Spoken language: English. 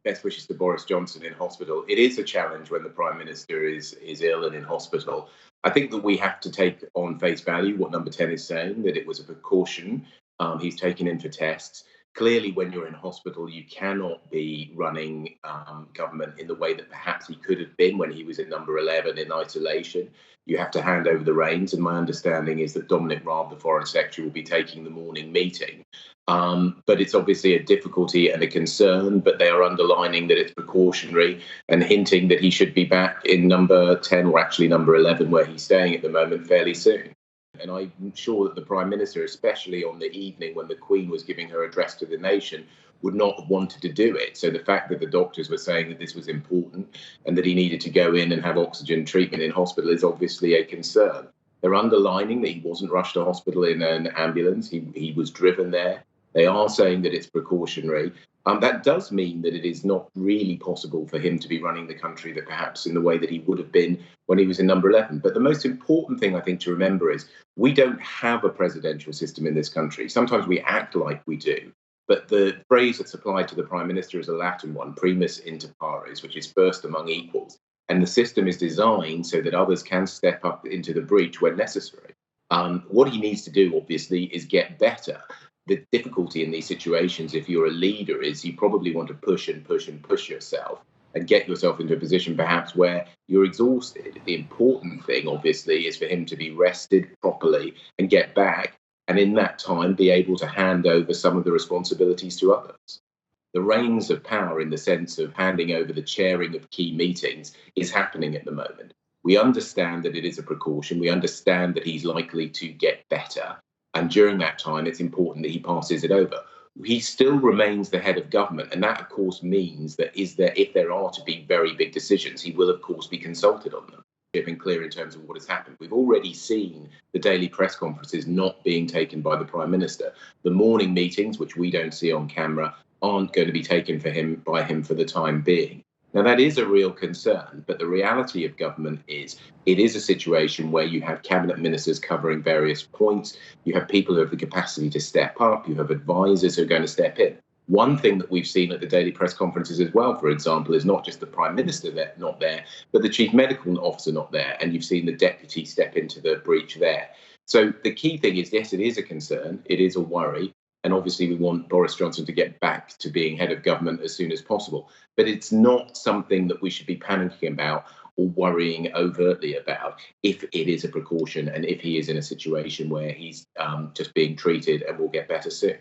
Best wishes to Boris Johnson in hospital. It is a challenge when the Prime Minister is ill and in hospital. I think that we have to take on face value what Number 10 is saying, that it was a precaution. He's taken in for tests. Clearly, when you're in hospital, you cannot be running government in the way that perhaps he could have been when he was at Number 11 in isolation. You have to hand over the reins, and my understanding is that Dominic Raab, the Foreign Secretary, will be taking the morning meeting. But it's obviously a difficulty and a concern, but they are underlining that it's precautionary and hinting that he should be back in Number 10, or actually Number 11, where he's staying at the moment, fairly soon. And I'm sure that the Prime Minister, especially on the evening when the Queen was giving her address to the nation, would not have wanted to do it. So the fact that the doctors were saying that this was important and that he needed to go in and have oxygen treatment in hospital is obviously a concern. They're underlining that he wasn't rushed to hospital in an ambulance. He was driven there. They are saying that it's precautionary. That does mean that it is not really possible for him to be running the country that perhaps in the way that he would have been when he was in Number 11. But the most important thing I think to remember is we don't have a presidential system in this country. Sometimes we act like we do. But the phrase that's applied to the Prime Minister is a Latin one, primus inter pares, which is first among equals. And the system is designed so that others can step up into the breach when necessary. What he needs to do, obviously, is get better. The difficulty in these situations, if you're a leader, is you probably want to push and push and push yourself and get yourself into a position perhaps where you're exhausted. The important thing, obviously, is for him to be rested properly and get back, and in that time be able to hand over some of the responsibilities to others. The reins of power, in the sense of handing over the chairing of key meetings, is happening at the moment. We understand that it is a precaution. We understand that he's likely to get better. And during that time, it's important that he passes it over. He still remains the head of government. And that, of course, means that if there are to be very big decisions, he will, of course, be consulted on them. They've been clear in terms of what has happened. We've already seen the daily press conferences not being taken by the Prime Minister. The morning meetings, which we don't see on camera, aren't going to be taken by him for the time being. Now, that is a real concern, but the reality of government is it is a situation where you have cabinet ministers covering various points. You have people who have the capacity to step up. You have advisors who are going to step in. One thing that we've seen at the daily press conferences as well, for example, is not just the Prime Minister not there, but the Chief Medical Officer not there. And you've seen the Deputy step into the breach there. So the key thing is, yes, it is a concern. It is a worry. And obviously, we want Boris Johnson to get back to being head of government as soon as possible. But it's not something that we should be panicking about or worrying overtly about if it is a precaution and if he is in a situation where he's just being treated and will get better soon.